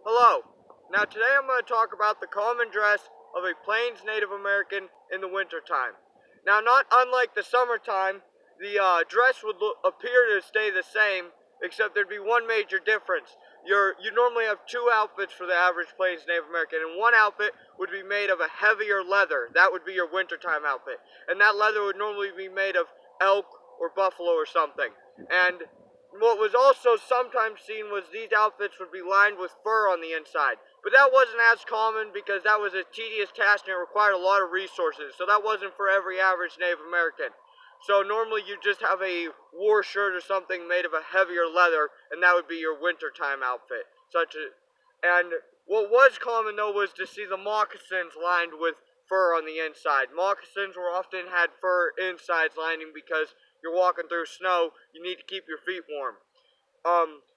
Hello. Now today I'm going to talk about the common dress of a Plains Native American in the wintertime. Now not unlike the summertime, the dress would appear to stay the same, except there'd be one major difference. You normally have two outfits for the average Plains Native American, and one outfit would be made of a heavier leather. That would be your wintertime outfit. And that leather would normally be made of elk or buffalo or something. And what was also sometimes seen was these outfits would be lined with fur on the inside. But that wasn't as common because that was a tedious task and it required a lot of resources. So that wasn't for every average Native American. So normally you just have a war shirt or something made of a heavier leather, and that would be your wintertime outfit. And what was common though was to see the moccasins lined with fur on the inside. Moccasins were often had fur insides lining because you're walking through snow, you need to keep your feet warm.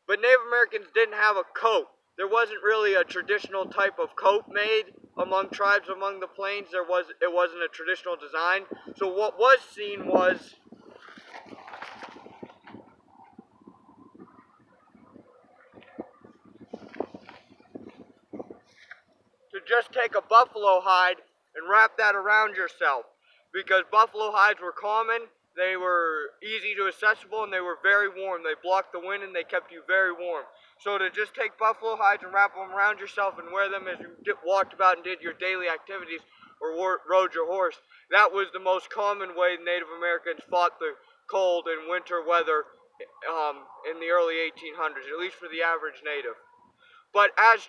But Native Americans didn't have a coat. There wasn't really a traditional type of coat made among tribes among the plains. It wasn't a traditional design. So what was seen was to just take a buffalo hide and wrap that around yourself, because buffalo hides were common. They were easy to accessible and they were very warm. They blocked the wind and they kept you very warm. So to just take buffalo hides and wrap them around yourself and wear them as you walked about and did your daily activities or rode your horse, that was the most common way Native Americans fought the cold and winter weather in the early 1800s, at least for the average native. But as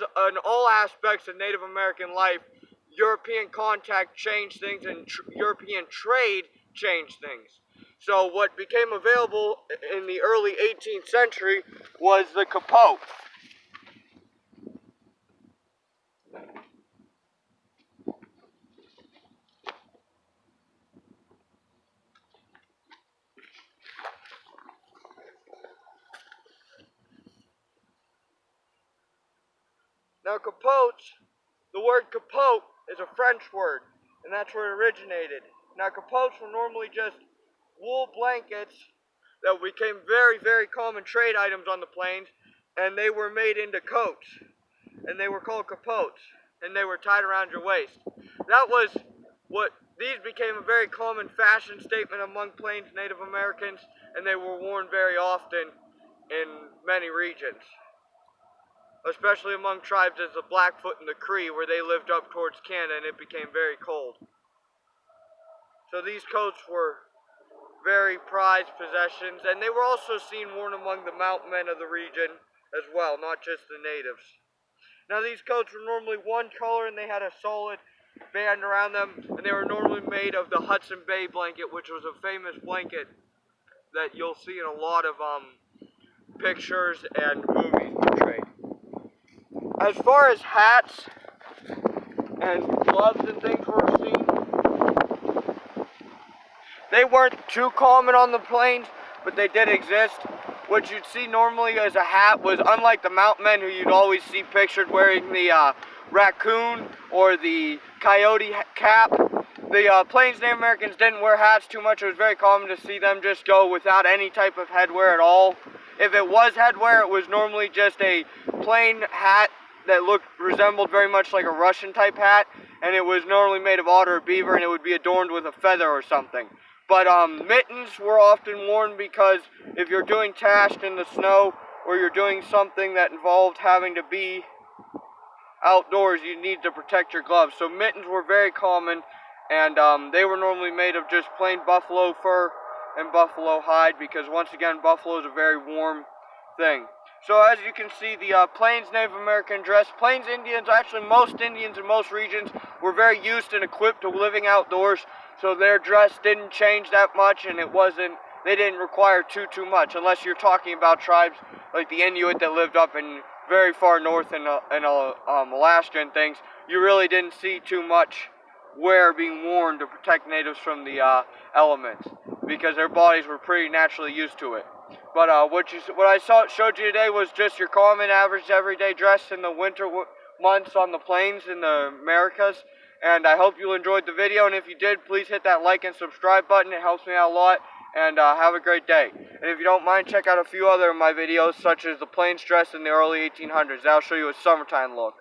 in all aspects of Native American life, European contact changed things and European trade changed things. So what became available in the early 18th century was the capote. Now capotes, the word capote is a French word, and that's where it originated. Now capotes were normally just wool blankets that became very, very common trade items on the plains, and they were made into coats, and they were called capotes, and they were tied around your waist. That was what these became a very common fashion statement among Plains Native Americans, and they were worn very often in many regions, especially among tribes as the Blackfoot and the Cree, where they lived up towards Canada and it became very cold. So these coats were very prized possessions, and they were also seen worn among the mountain men of the region as well, not just the natives. Now these coats were normally one color and they had a solid band around them, and they were normally made of the Hudson Bay blanket, which was a famous blanket that you'll see in a lot of pictures and movies portrayed. As far as hats and gloves and things were seen, they weren't too common on the plains, but they did exist. What you'd see normally as a hat was, unlike the mountain men who you'd always see pictured wearing the raccoon or the coyote cap, the Plains Native Americans didn't wear hats too much. It was very common to see them just go without any type of headwear at all. If it was headwear, it was normally just a plain hat that resembled very much like a Russian type hat, and it was normally made of otter or beaver, and it would be adorned with a feather or something. But mittens were often worn because if you're doing tasks in the snow or you're doing something that involved having to be outdoors, you need to protect your gloves. So mittens were very common, and they were normally made of just plain buffalo fur and buffalo hide, because once again, buffalo is a very warm thing. So as you can see, the Plains Native American dress, Plains Indians, actually most Indians in most regions, were very used and equipped to living outdoors, so their dress didn't change that much, and they didn't require too much, unless you're talking about tribes like the Inuit that lived up in very far north in Alaska and things. You really didn't see too much wear being worn to protect natives from the elements, because their bodies were pretty naturally used to it. But what I showed you today was just your common, average, everyday dress in the winter months on the plains in the Americas. And I hope you enjoyed the video. And if you did, please hit that like and subscribe button. It helps me out a lot. and have a great day. And if you don't mind, check out a few other of my videos, such as the plains dress in the early 1800s. That'll show you a summertime look.